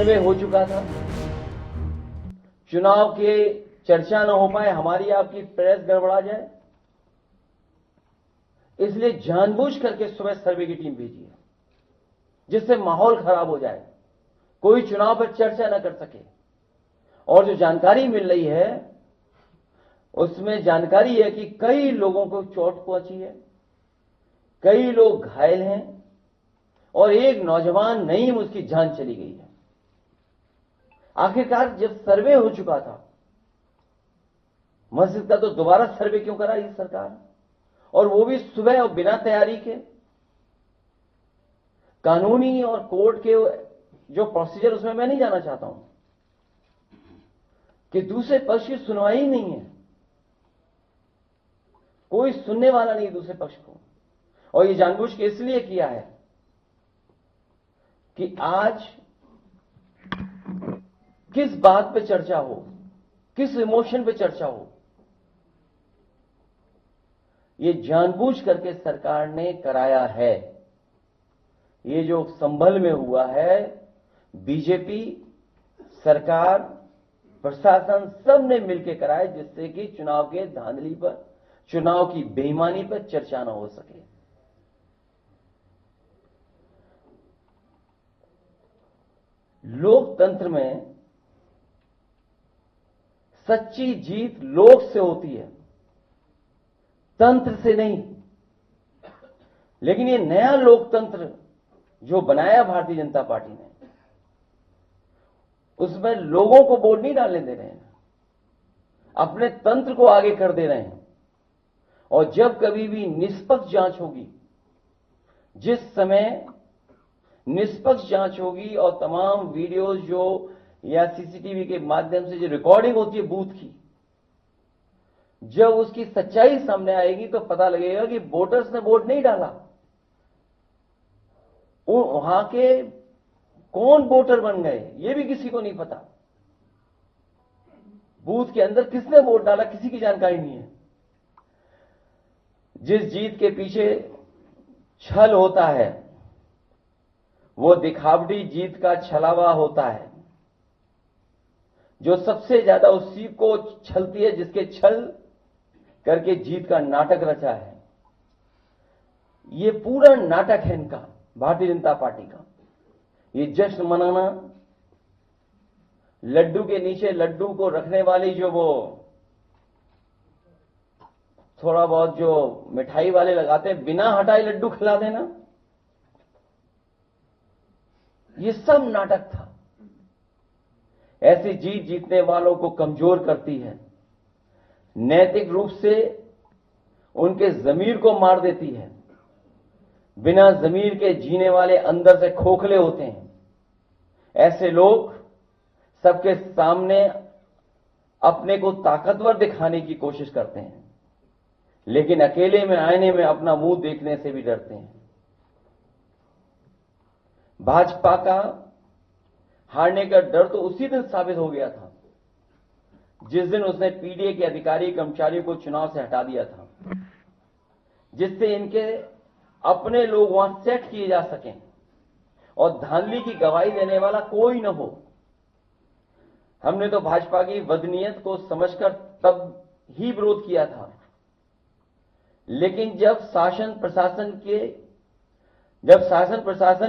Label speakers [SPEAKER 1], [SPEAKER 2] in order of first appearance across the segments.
[SPEAKER 1] सर्वे हो चुका था, चुनाव के चर्चा न हो पाए, हमारी आपकी प्रेस गड़बड़ा जाए, इसलिए जानबूझ करके सुबह सर्वे की टीम भेजी है, जिससे माहौल खराब हो जाए, कोई चुनाव पर चर्चा न कर सके। और जो जानकारी मिल रही है उसमें जानकारी है कि कई लोगों को चोट पहुंची है, कई लोग घायल हैं और एक नौजवान नईम उसकी जान चली गई है। आखिरकार जब सर्वे हो चुका था मस्जिद का, तो दोबारा सर्वे क्यों करा ये सरकार, और वो भी सुबह और बिना तैयारी के। कानूनी और कोर्ट के जो प्रोसीजर उसमें मैं नहीं जाना चाहता हूं कि दूसरे पक्ष की सुनवाई ही नहीं है, कोई सुनने वाला नहीं दूसरे पक्ष को। और ये जानबूझ के इसलिए किया है कि आज किस बात पे चर्चा हो, किस इमोशन पे चर्चा हो, ये जानबूझ करके सरकार ने कराया है। ये जो संभल में हुआ है, बीजेपी सरकार प्रशासन सब ने मिलकर कराया, जिससे कि चुनाव के धांधली पर, चुनाव की बेईमानी पर चर्चा न हो सके। लोकतंत्र में सच्ची जीत लोक से होती है, तंत्र से नहीं। लेकिन ये नया लोकतंत्र जो बनाया भारतीय जनता पार्टी ने, उसमें लोगों को वोट नहीं डालने दे रहे हैं, अपने तंत्र को आगे कर दे रहे हैं। और जब कभी भी निष्पक्ष जांच होगी, जिस समय निष्पक्ष जांच होगी और तमाम वीडियोज जो या सीसीटीवी के माध्यम से जो रिकॉर्डिंग होती है बूथ की, जब उसकी सच्चाई सामने आएगी तो पता लगेगा कि वोटर्स ने वोट नहीं डाला, वहां के कौन वोटर बन गए ये भी किसी को नहीं पता। बूथ के अंदर किसने वोट डाला किसी की जानकारी नहीं है। जिस जीत के पीछे छल होता है वो दिखावटी जीत का छलावा होता है। जो सबसे ज्यादा उसी को छलती है जिसके छल करके जीत का नाटक रचा है। ये पूरा नाटक है इनका, भारतीय जनता पार्टी का। ये जश्न मनाना, लड्डू के नीचे लड्डू को रखने वाली जो वो थोड़ा बहुत जो मिठाई वाले लगाते हैं, बिना हटाए लड्डू खिला देना, ये सब नाटक था। ऐसी जीत जीतने वालों को कमजोर करती है, नैतिक रूप से उनके जमीर को मार देती है। बिना जमीर के जीने वाले अंदर से खोखले होते हैं। ऐसे लोग सबके सामने अपने को ताकतवर दिखाने की कोशिश करते हैं, लेकिन अकेले में आईने में अपना मुंह देखने से भी डरते हैं। भाजपा का हारने का डर तो उसी दिन साबित हो गया था जिस दिन उसने पीडीए के अधिकारी कर्मचारियों को चुनाव से हटा दिया था, जिससे इनके अपने लोग वहां सेट किए जा सकें और धांधली की गवाही देने वाला कोई न हो। हमने तो भाजपा की बदनीयत को समझकर तब ही विरोध किया था, लेकिन जब शासन प्रशासन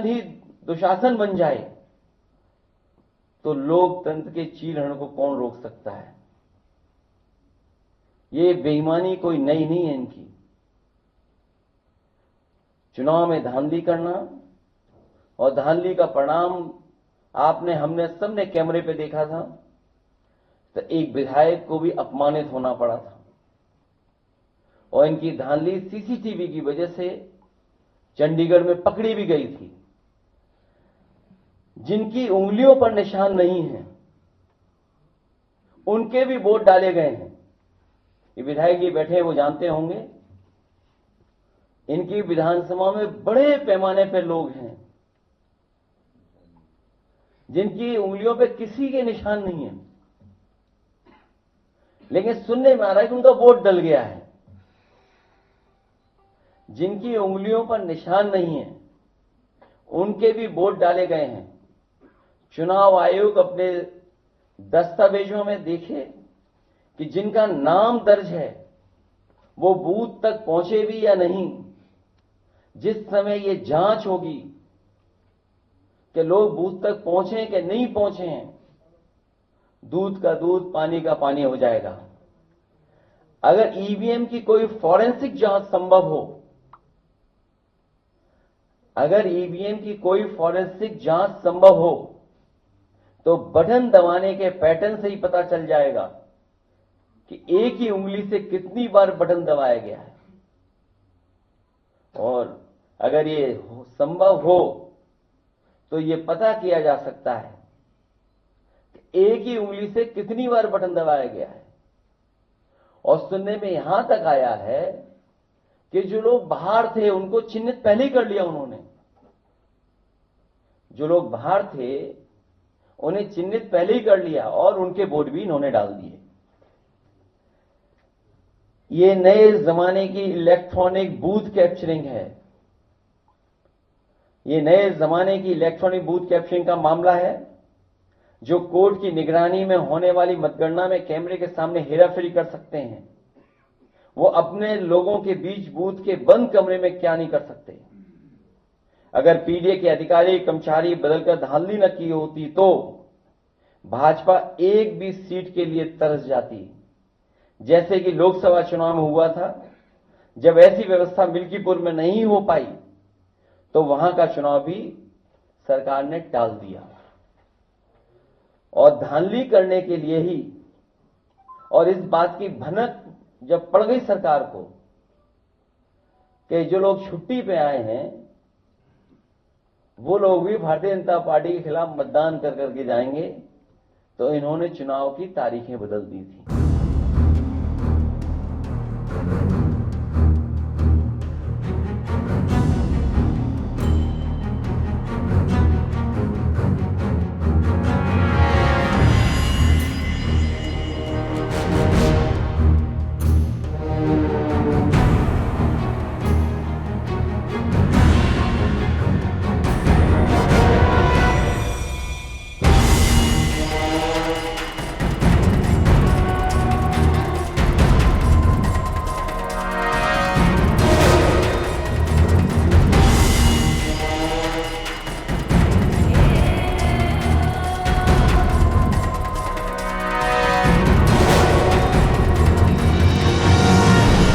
[SPEAKER 1] ही दुशासन बन जाए तो लोकतंत्र के चीरहरण को कौन रोक सकता है। ये बेईमानी कोई नई नहीं है इनकी। चुनाव में धांधली करना और धांधली का परिणाम हमने सबने कैमरे पे देखा था। तो एक विधायक को भी अपमानित होना पड़ा था और इनकी धांधली सीसीटीवी की वजह से चंडीगढ़ में पकड़ी भी गई थी। जिनकी उंगलियों पर निशान नहीं है उनके भी वोट डाले गए हैं। ये विधायक जी बैठे हैं, वो जानते होंगे। इनकी विधानसभा में बड़े पैमाने पर लोग हैं जिनकी उंगलियों पे किसी के निशान नहीं है, लेकिन सुनने में आ रहा है कि उनका वोट डल गया है। जिनकी उंगलियों पर निशान नहीं है उनके भी वोट डाले गए हैं। चुनाव आयोग अपने दस्तावेजों में देखे कि जिनका नाम दर्ज है वो बूथ तक पहुंचे भी या नहीं। जिस समय ये जांच होगी कि लोग बूथ तक पहुंचे कि नहीं पहुंचे हैं, दूध का दूध पानी का पानी हो जाएगा। अगर ईवीएम की कोई फॉरेंसिक जांच संभव हो, अगर ईवीएम की कोई फॉरेंसिक जांच संभव हो तो बटन दबाने के पैटर्न से ही पता चल जाएगा कि एक ही उंगली से कितनी बार बटन दबाया गया है। और अगर ये संभव हो तो ये पता किया जा सकता है कि एक ही उंगली से कितनी बार बटन दबाया गया है। और सुनने में यहां तक आया है कि जो लोग बाहर थे उनको चिन्हित पहले ही कर लिया उन्होंने। जो लोग बाहर थे उन्हें चिन्हित पहले ही कर लिया और उनके वोट भी इन्होंने डाल दिए। ये नए जमाने की इलेक्ट्रॉनिक बूथ कैप्चरिंग है। ये नए जमाने की इलेक्ट्रॉनिक बूथ कैप्चरिंग का मामला है जो कोर्ट की निगरानी में होने वाली मतगणना में कैमरे के सामने हेराफेरी कर सकते हैं। वो अपने लोगों के बीच बूथ के बंद कमरे में क्या नहीं कर सकते। अगर पीडीए के अधिकारी कर्मचारी बदलकर धांधली न की होती तो भाजपा एक भी सीट के लिए तरस जाती, जैसे कि लोकसभा चुनाव में हुआ था। जब ऐसी व्यवस्था मिल्कीपुर में नहीं हो पाई तो वहां का चुनाव भी सरकार ने टाल दिया। और धांधली करने के लिए ही, और इस बात की भनक जब पड़ गई सरकार को कि जो लोग छुट्टी पे आए हैं वो लोग भी भारतीय जनता पार्टी के खिलाफ मतदान कर करके जाएंगे, तो इन्होंने चुनाव की तारीखें बदल दी थी।